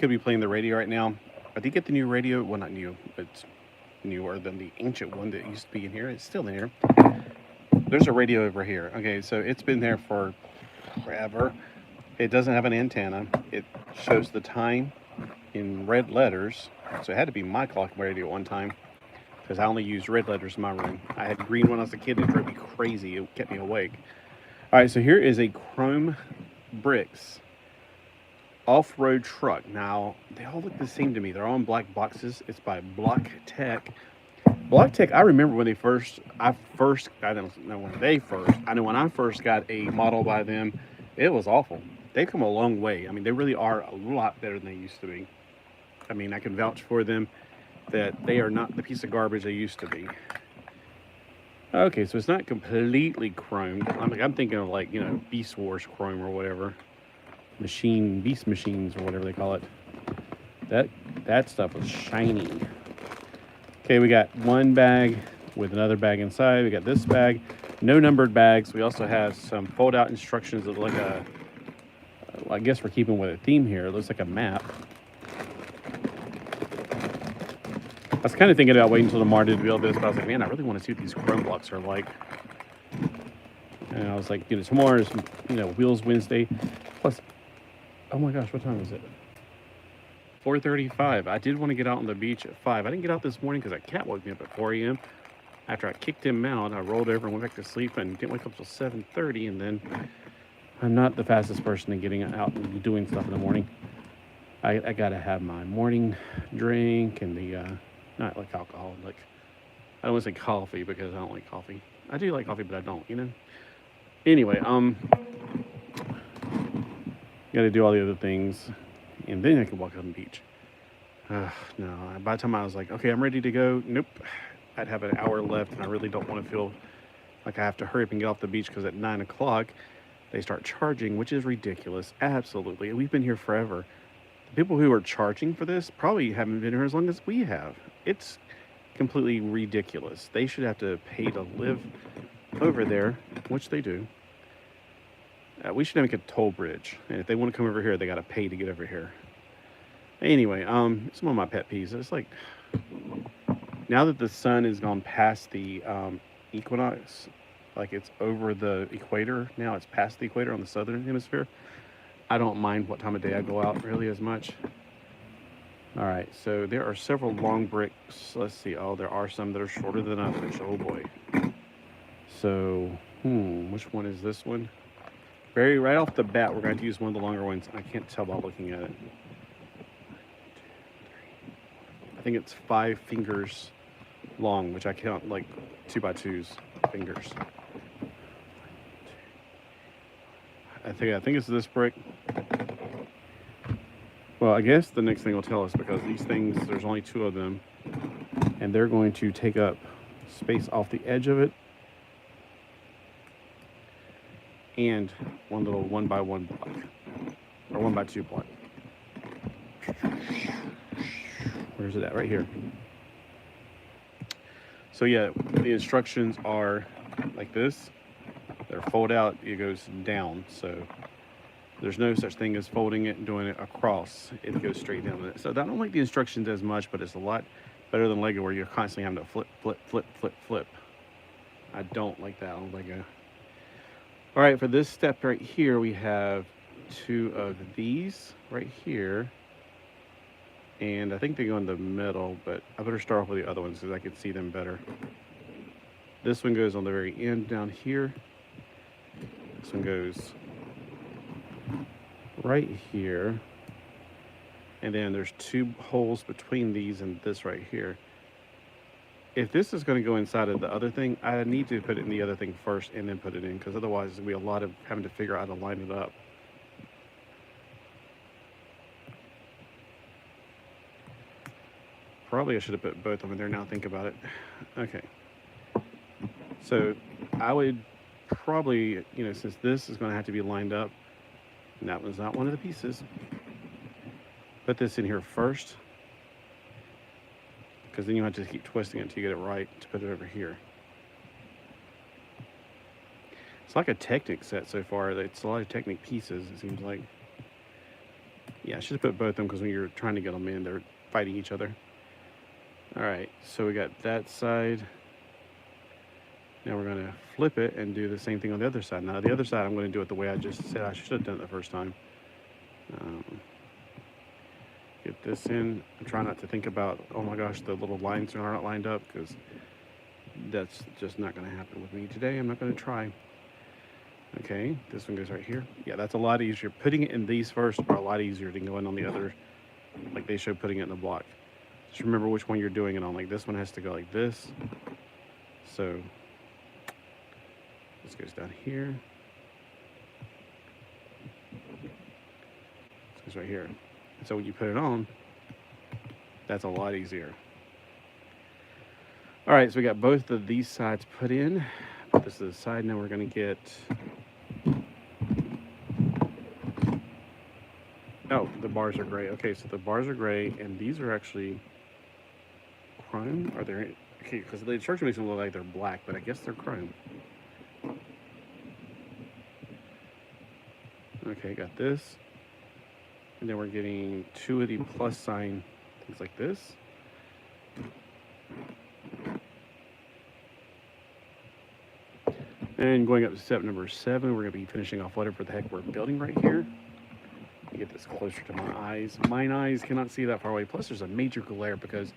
could be playing the radio right now. I did get the new radio. Well, not new, but newer than the ancient one that used to be in here. It's still in here. There's a radio over here. Okay, so it's been there for forever. It doesn't have an antenna. It shows the time in red letters. So it had to be my clock radio at one time, because I only used red letters in my room. I had green when I was a kid. It drove me crazy. It kept me awake. All right, so here is a chrome bricks off-road truck. Now, they all look the same to me. They're all in black boxes. It's by Block Tech. Block Tech, I remember when I don't know when they first, I know when I first got a model by them, it was awful. They've come a long way. I mean, they really are a lot better than they used to be. I mean, I can vouch for them that they are not the piece of garbage they used to be. Okay, so it's not completely chromed. I'm thinking of, like, you know, Beast Wars chrome or whatever. Beast machines or whatever they call it. That stuff was shiny. Okay, we got one bag with another bag inside. We got this bag. No numbered bags. We also have some fold-out instructions that look like I guess we're keeping with a theme here. It looks like a map. I was kind of thinking about waiting until tomorrow to build this, but I was like, man, I really want to see what these chrome blocks are like. And I was like, you know, tomorrow is, you know, Wheels Wednesday. Plus, oh my gosh, what time is it? 4:35. I did want to get out on the beach at 5. I didn't get out this morning because that cat woke me up at 4 a.m. After I kicked him out, I rolled over and went back to sleep and didn't wake up till 7:30. And then I'm not the fastest person in getting out and doing stuff in the morning. I got to have my morning drink and the... not like alcohol, like, I don't want to say coffee because I don't like coffee. I do like coffee, but I don't, you know? Anyway, got to do all the other things, and then I can walk on the beach. No, by the time I was like, okay, I'm ready to go, nope. I'd have an hour left, and I really don't want to feel like I have to hurry up and get off the beach, because at 9 o'clock, they start charging, which is ridiculous, absolutely. We've been here forever. The people who are charging for this probably haven't been here as long as we have. It's completely ridiculous. They should have to pay to live over there, which they do. We should make a toll bridge, and if they want to come over here, they got to pay to get over here. Anyway, it's one of my pet peeves. It's like, now that the sun has gone past the equinox, like it's over the equator now, it's past the equator on the southern hemisphere, I don't mind what time of day I go out really as much. All right, so there are several long bricks. Let's see. Oh, there are some that are shorter than others. Oh boy. So, which one is this one? Right off the bat, we're going to use one of the longer ones. I can't tell by looking at it. I think it's 5 fingers long, which I count like 2x2s fingers. I think it's this brick. Well, I guess the next thing will tell us, because these things, there's only 2 of them, and they're going to take up space off the edge of it, and one little 1x1 block, or 1x2 block. Where's it at? Right here. So yeah, the instructions are like this. They're fold out, it goes down, so there's no such thing as folding it and doing it across. It goes straight down. So I don't like the instructions as much, but it's a lot better than Lego, where you're constantly having to flip, flip, flip, flip, flip. I don't like that on Lego. All right, for this step right here, we have 2 of these right here. And I think they go in the middle, but I better start off with the other ones because I can see them better. This one goes on the very end down here. This one goes right here, and then there's 2 holes between these and this right here. If this is going to go inside of the other thing, I need to put it in the other thing first and then put it in, because otherwise there'll be a lot of having to figure out how to line it up. Probably I should have put both of them in there, now think about it. Okay, so I would probably, you know, since this is going to have to be lined up, and that was not one of the pieces, put this in here first, because then you have to keep twisting it until you get it right to put it over here. It's like a Technic set so far. It's a lot of Technic pieces, it seems like. Yeah, I should have put both of them because when you're trying to get them in, they're fighting each other. All right, so we got that side. Now we're going to flip it and do the same thing on the other side. Now the other side, I'm going to do it the way I just said I should have done it the first time. Get this in. I'm trying not to think about, oh my gosh, the little lines are not lined up, because that's just not going to happen with me today. I'm not going to try. Okay, this one goes right here. Yeah, that's a lot easier. Putting it in these first are a lot easier than going on the other, like they show putting it in the block. Just remember which one you're doing it on. Like this one has to go like this. So this goes down here. This goes right here. So when you put it on, that's a lot easier. All right, so we got both of these sides put in. Put this to the side. Now we're going to get... Oh, the bars are gray. Okay, so the bars are gray, and these are actually chrome. Are they? Okay, because the instruction makes them look like they're black, but I guess they're chrome. Okay, got this. And then we're getting two of the plus sign things like this. And going up to step number 7, we're going to be finishing off whatever the heck we're building right here. Get this closer to my eyes. Mine eyes cannot see that far away. Plus, there's a major glare because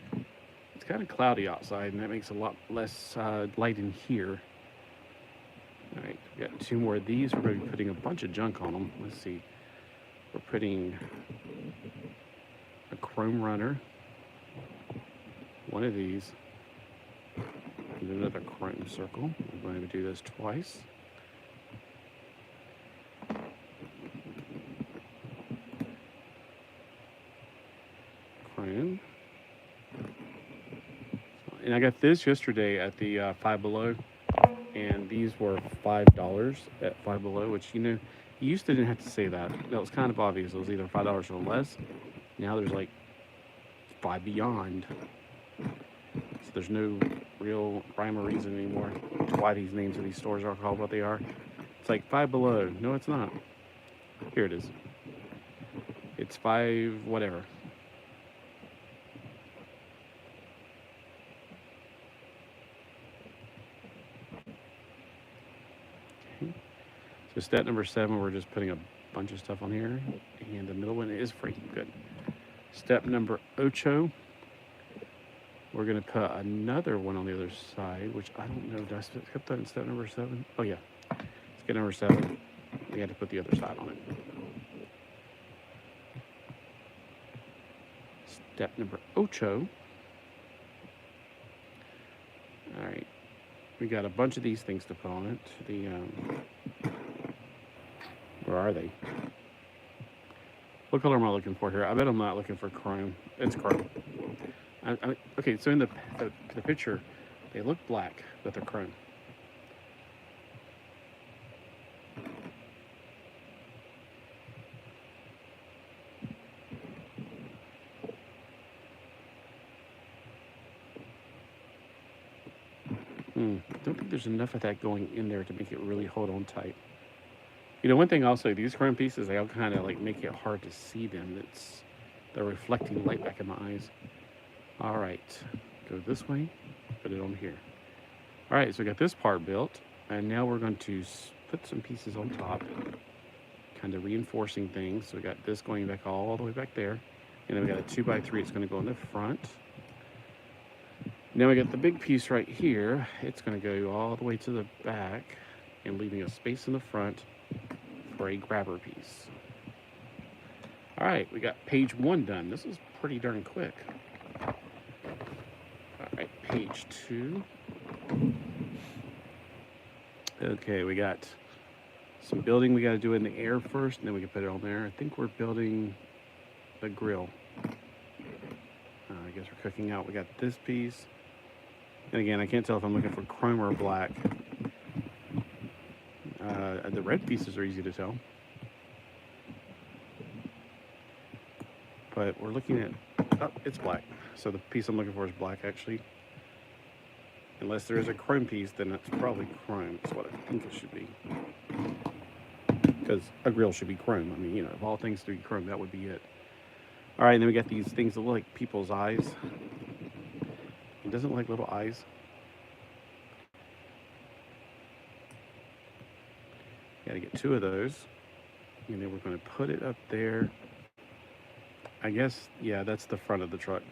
it's kind of cloudy outside, and that makes a lot less light in here. All right, we got 2 more of these. We're going to be putting a bunch of junk on them. Let's see. We're putting a chrome runner, one of these, and another chrome circle. We're going to do this twice. Chrome. And I got this yesterday at the Five Below, and these were $5 at Five Below, which, you know, you used to didn't have to say that. That was kind of obvious. It was either $5 or less. Now there's like 5 beyond. So there's no real rhyme or reason anymore to why these names of these stores are called what they are. It's like Five Below. No, it's not. Here it is. It's 5 whatever. Okay. So step number 7, we're just putting a bunch of stuff on here. And the middle one is free. Good. Step number 8. We're going to put another one on the other side, which I don't know. Did I skip that in step number 7? Oh, yeah. Step number 7. We had to put the other side on it. Step number 8. All right. We got a bunch of these things to put on it. The where are they? What color am I looking for here? I bet I'm not looking for chrome. It's chrome. Okay, so in the picture, they look black, but they're chrome. Don't think there's enough of that going in there to make it really hold on tight. You know, one thing also, these chrome pieces, they all kind of like make it hard to see them. They're reflecting light back in my eyes. All right, go this way, put it on here. All right, so we got this part built, and now we're going to put some pieces on top, kind of reinforcing things. So we got this going back all the way back there, and then we got a 2x3. It's going to go in the front. Now we got the big piece right here. It's going to go all the way to the back and leaving a space in the front for a grabber piece. All right, we got page 1 done. This is pretty darn quick. All right, page 2. Okay, we got some building we got to do in the air first, and then we can put it on there. I think we're building the grill. I guess we're cooking out. We got this piece. And again, I can't tell if I'm looking for chrome or black. The red pieces are easy to tell. But we're looking at, oh, it's black. So the piece I'm looking for is black, actually. Unless there is a chrome piece, then that's probably chrome. That's what I think it should be. Because a grill should be chrome. I mean, you know, of all things to be chrome, that would be it. All right, and then we got these things that look like people's eyes. It doesn't look like little eyes. Got to get 2 of those. And then we're going to put it up there. I guess, yeah, that's the front of the truck.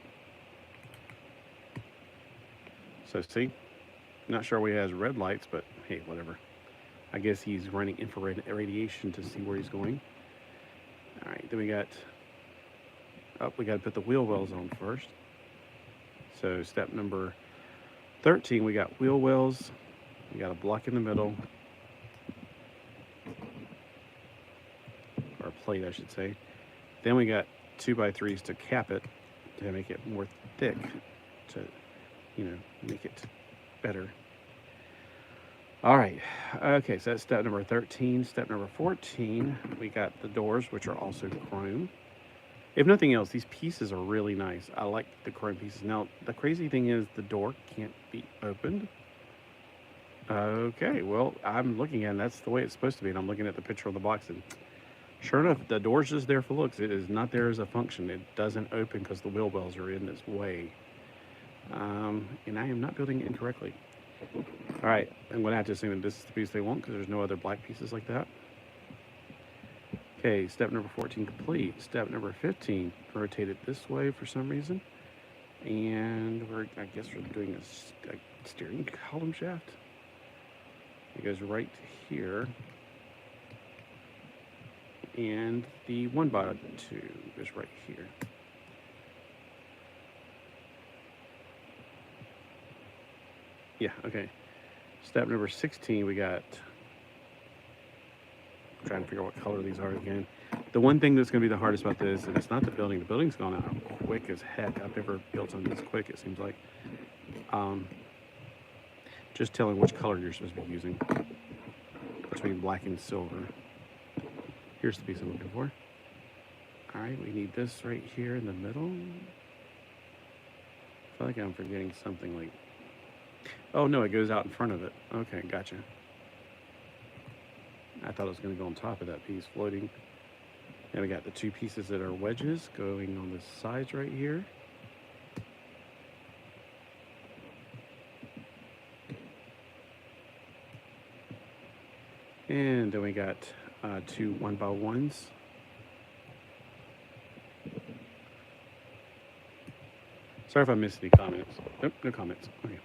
So see, not sure why he has red lights, but hey, whatever. I guess he's running infrared radiation to see where he's going. All right, then we got, we got to put the wheel wells on first. So step number 13, we got wheel wells. We got a block in the middle, or a plate, I should say. Then we got 2x3s to cap it, to make it more thick, to, you know, make it better. All right, okay, so that's step number 13. Step number 14, we got the doors, which are also chrome. If nothing else, these pieces are really nice. I like the chrome pieces. Now, the crazy thing is the door can't be opened. Okay, well, I'm looking at it, and that's the way it's supposed to be, and I'm looking at the picture of the box, and sure enough, the door's just there for looks. It is not there as a function. It doesn't open because the wheel wells are in its way. And I am not building it incorrectly. All right, I'm going to have to assume that this is the piece they want because there's no other black pieces like that. Okay, step number 14 complete. Step number 15, rotate it this way for some reason. And I guess we're doing a steering column shaft. It goes right here. And the 1x2 goes right here. Yeah, okay. Step number 16, we got, I'm trying to figure out what color these are again. The one thing that's going to be the hardest about this, and it's not the building. The building's gone out quick as heck. I've never built something this quick, it seems like. Just telling which color you're supposed to be using between black and silver. Here's the piece I'm looking for. All right, we need this right here in the middle. I feel like I'm forgetting something like, oh no, it goes out in front of it. Okay, gotcha. I thought it was going to go on top of that piece floating. And we got the 2 pieces that are wedges going on the sides right here. And then we got 2 1x1s. Sorry if I missed any comments. Nope, no comments. Okay.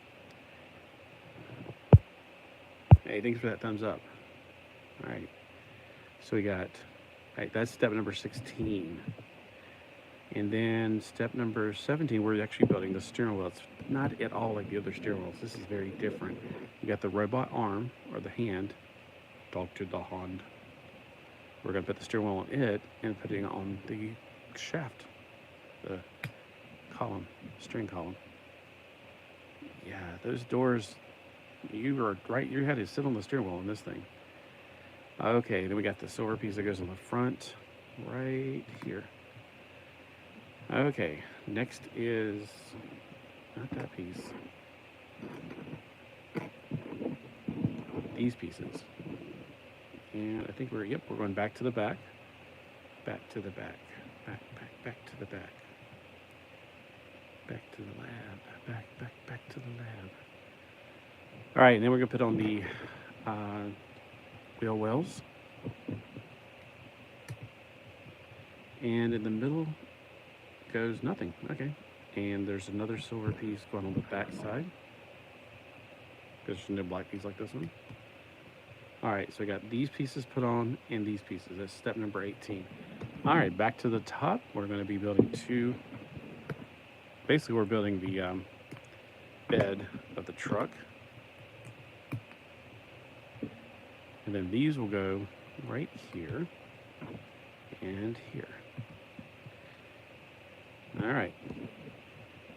Hey, thanks for that thumbs up. All right. So we got, all right, that's step number 16. And then step number 17, we're actually building the steering wheel. It's not at all like the other steering wheels. This is very different. You got the robot arm, or the hand, Dr. the hand. We're going to put the steering wheel on it and putting it on the shaft, the column, string column. Yeah, those doors, you were right. You had to sit on the steering wheel on this thing. Okay, then we got the silver piece that goes on the front right here. Okay, next is not that piece. These pieces. And I think we're going back to the back. Back to the back. Back to the back. Back to the lab. Back to the lab. All right, and then we're going to put on the wheel wells. And in the middle goes nothing. Okay. And there's another silver piece going on the back side. There's no black piece like this one. All right, so we got these pieces put on and these pieces. That's step number 18. All right, back to the top. We're going to be building 2. Basically, we're building the bed of the truck. And then these will go right here and here. All right.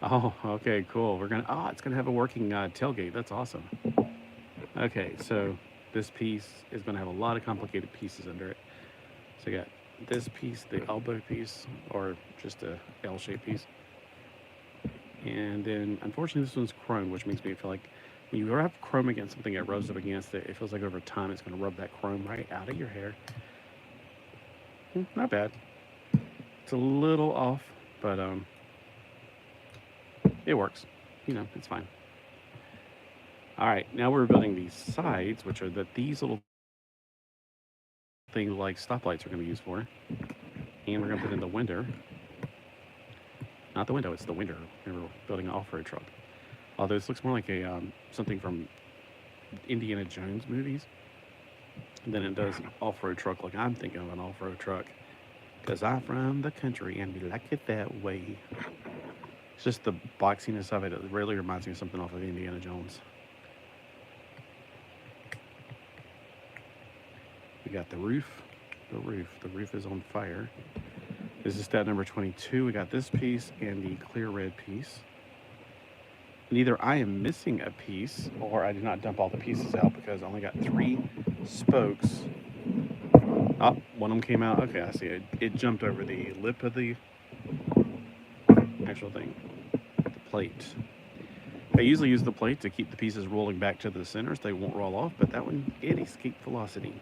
Oh, okay, cool. We're gonna, it's gonna have a working tailgate. That's awesome. Okay, so this piece is gonna have a lot of complicated pieces under it. So you got this piece, the elbow piece, or just a L-shaped piece. And then, unfortunately, this one's chrome, which makes me feel like when you have chrome against something that rubs up against it, it feels like over time it's gonna rub that chrome right out of your hair. Not bad. It's a little off but it works. You know, it's fine. All right, now we're building these sides, which are these little things like stoplights are going to be used for. And we're going to put in the window. Not the window, it's the window. We're building an off-road truck. Although this looks more like a something from Indiana Jones movies than it does an off-road truck like I'm thinking of an off-road truck. Because I'm from the country and we like it that way. It's just the boxiness of it. It really reminds me of something off of Indiana Jones. We got the roof. The roof is on fire. This is step number 22. We got this piece and the clear red piece. And either I am missing a piece or I did not dump all the pieces out because I only got 3 spokes. Oh, one of them came out. Okay, I see it. It jumped over the lip of the actual thing, the plate. I usually use the plate to keep the pieces rolling back to the center so they won't roll off, but that one, it escaped velocity.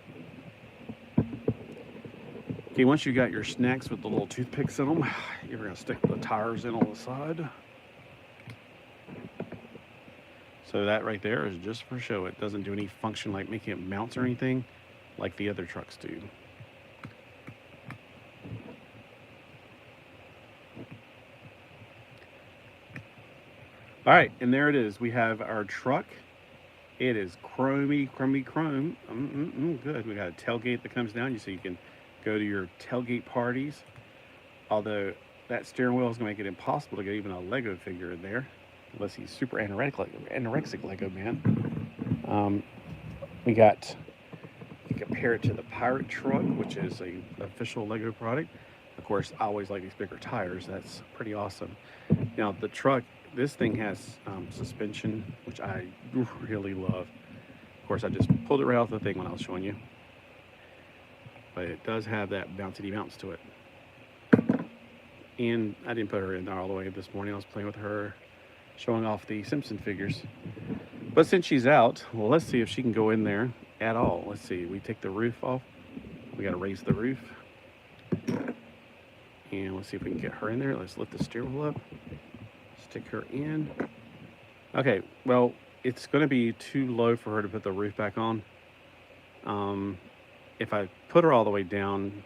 Okay, once you got your snacks with the little toothpicks in them, you're going to stick the tires in on the side. So that right there is just for show. It doesn't do any function like making it mounts or anything like the other trucks do. All right, and there it is. We have our truck. It is chrome. Good. We got a tailgate that comes down, so you can go to your tailgate parties. Although that steering wheel is going to make it impossible to get even a Lego figure in there, unless he's super anorexic Lego man. We got, you compare it to the Pirate Truck, which is an official Lego product. Of course, I always like these bigger tires. That's pretty awesome. Now, the truck, this thing has suspension, which I really love. Of course, I just pulled it right off the thing when I was showing you. But it does have that bouncy bounce to it. And I didn't put her in there all the way this morning. I was playing with her, showing off the Simpson figures. But since she's out, well, let's see if she can go in there at all. Let's see. We take the roof off. We got to raise the roof. And let's see if we can get her in there. Let's lift the steering wheel up. Stick her in. Okay, well, it's going to be too low for her to put the roof back on. If I put her all the way down,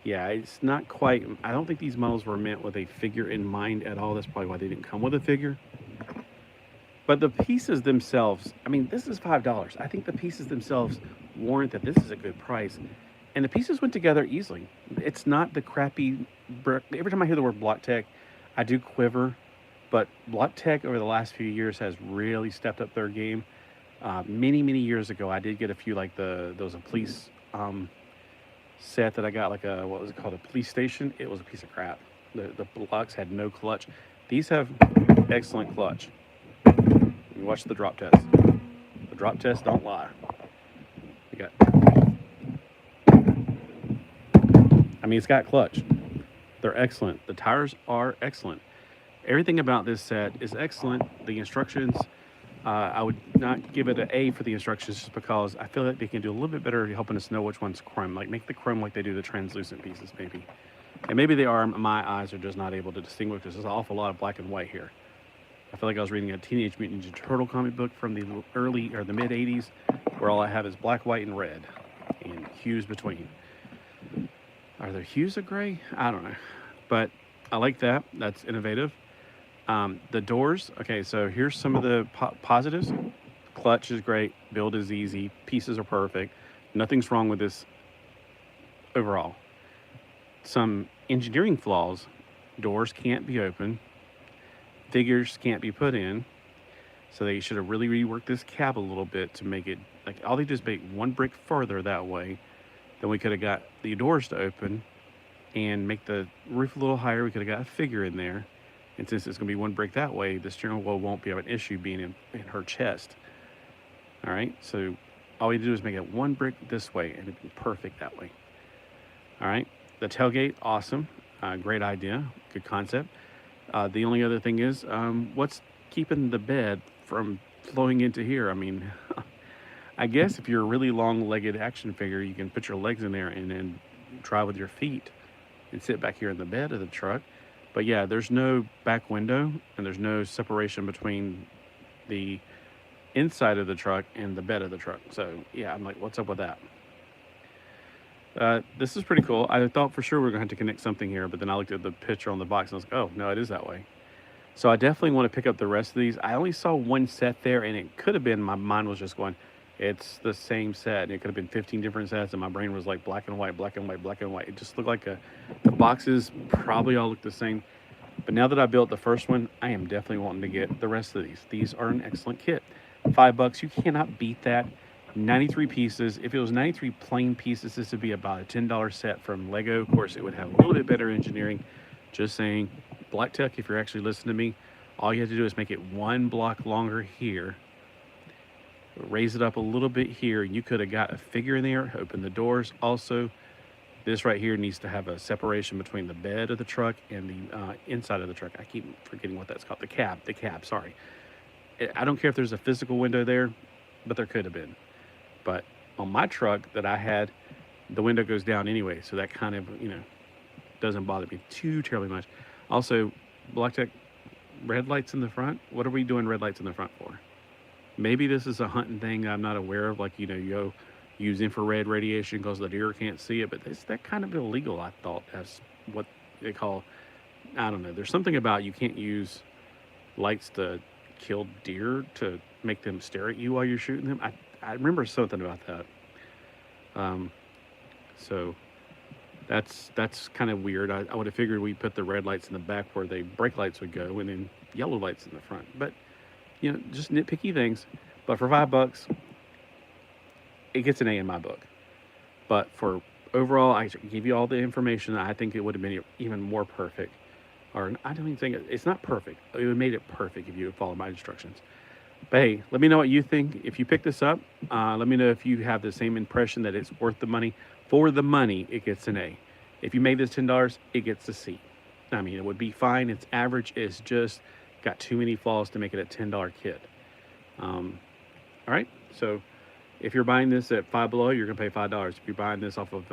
yeah, it's not quite. I don't think these models were meant with a figure in mind at all. That's probably why they didn't come with a figure. But the pieces themselves, I mean, this is $5. I think the pieces themselves warrant that this is a good price. And the pieces went together easily. It's not the crappy brick. Every time I hear the word Block Tech, I do quiver. But Block Tech over the last few years has really stepped up their game. Many years ago, I did get a few like there was a police set that I got, like what was it called, a police station. It was a piece of crap. The blocks had no clutch. These have excellent clutch. You watch the drop test. The drop tests don't lie. You got. I mean, it's got clutch. They're excellent. The tires are excellent. Everything about this set is excellent. The instructions, I would not give it an A for the instructions just because I feel like they can do a little bit better helping us know which one's chrome. Like make the chrome like they do the translucent pieces, maybe. And maybe they are. My eyes are just not able to distinguish because there's an awful lot of black and white here. I feel like I was reading a Teenage Mutant Ninja Turtle comic book from the early or the mid 80s where all I have is black, white, and red and hues between. Are there hues of gray? I don't know. But I like that. That's innovative. The doors. Okay, so here's some of the positives. Clutch is great. Build is easy. Pieces are perfect. Nothing's wrong with this overall. Some engineering flaws. Doors can't be open. Figures can't be put in. So they should have really reworked this cab a little bit to make it, like, all they did is make one brick further that way. Then we could have got the doors to open and make the roof a little higher. We could have got a figure in there. And since it's going to be one brick that way, the steering wheel won't be an issue being in her chest. All right, so all we do is make it one brick this way, and it'd be perfect that way. All right, the tailgate, awesome. Great idea, good concept. The only other thing is, what's keeping the bed from flowing into here? I mean, I guess if you're a really long-legged action figure, you can put your legs in there and then try with your feet and sit back here in the bed of the truck. But yeah, there's no back window and there's no separation between the inside of the truck and the bed of the truck. So yeah, I'm like, what's up with that? This is pretty cool. I thought for sure we were going to have to connect something here, but then I looked at the picture on the box and I was like, oh, no, it is that way. So I definitely want to pick up the rest of these. I only saw one set there, and it could have been my mind was just going, it's the same set. And it could have been 15 different sets, and my brain was like black and white, black and white, black and white. It just looked like the boxes probably all look the same. But now that I built the first one, I am definitely wanting to get the rest of these. These are an excellent kit. $5, you cannot beat that. 93 pieces. If it was 93 plain pieces, this would be about a $10 set from Lego. Of course, it would have a little bit better engineering. Just saying, Black Tech, if you're actually listening to me, all you have to do is make it one block longer here, raise it up a little bit here, and you could have got a figure in there, open the doors. Also, this right here needs to have a separation between the bed of the truck and the inside of the truck. I keep forgetting what that's called. The cab, sorry. I don't care if there's a physical window there, but there could have been. But on my truck that I had, the window goes down anyway, so that kind of, doesn't bother me too terribly much. Also, Black Tech, red lights in the front? What are we doing red lights in the front for? Maybe this is a hunting thing I'm not aware of, like, you go use infrared radiation because the deer can't see it, but is that kind of illegal, I thought. That's what they call, I don't know. There's something about you can't use lights to kill deer to make them stare at you while you're shooting them. I remember something about that. So that's kind of weird. I would have figured we put the red lights in the back where the brake lights would go, and then yellow lights in the front. But just nitpicky things. But for $5, it gets an A in my book. But for overall, I give you all the information. I think it would have been even more perfect. Or I don't even think it's not perfect. It would have made it perfect if you would follow my instructions. But hey, let me know what you think. If you pick this up, let me know if you have the same impression that it's worth the money. For the money, it gets an A. If you made this $10, it gets a C. I mean, it would be fine. It's average. It's just got too many flaws to make it a $10 kit. All right. So if you're buying this at Five Below, you're going to pay $5. If you're buying this off of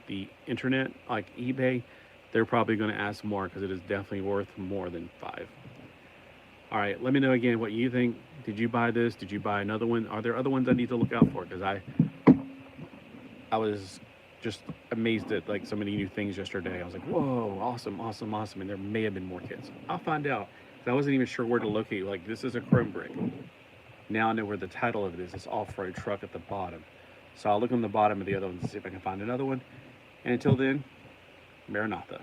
the internet, like eBay, they're probably going to ask more because it is definitely worth more than $5. All right, let me know again what you think. Did you buy this? Did you buy another one? Are there other ones I need to look out for? Because I was just amazed at like so many new things yesterday. I was like, whoa, awesome, awesome, awesome. And there may have been more kits. I'll find out. I wasn't even sure where to locate. Like, this is a chrome brick. Now I know where the title of it is. It's off-road truck at the bottom. So I'll look on the bottom of the other ones to see if I can find another one. And until then, Maranatha.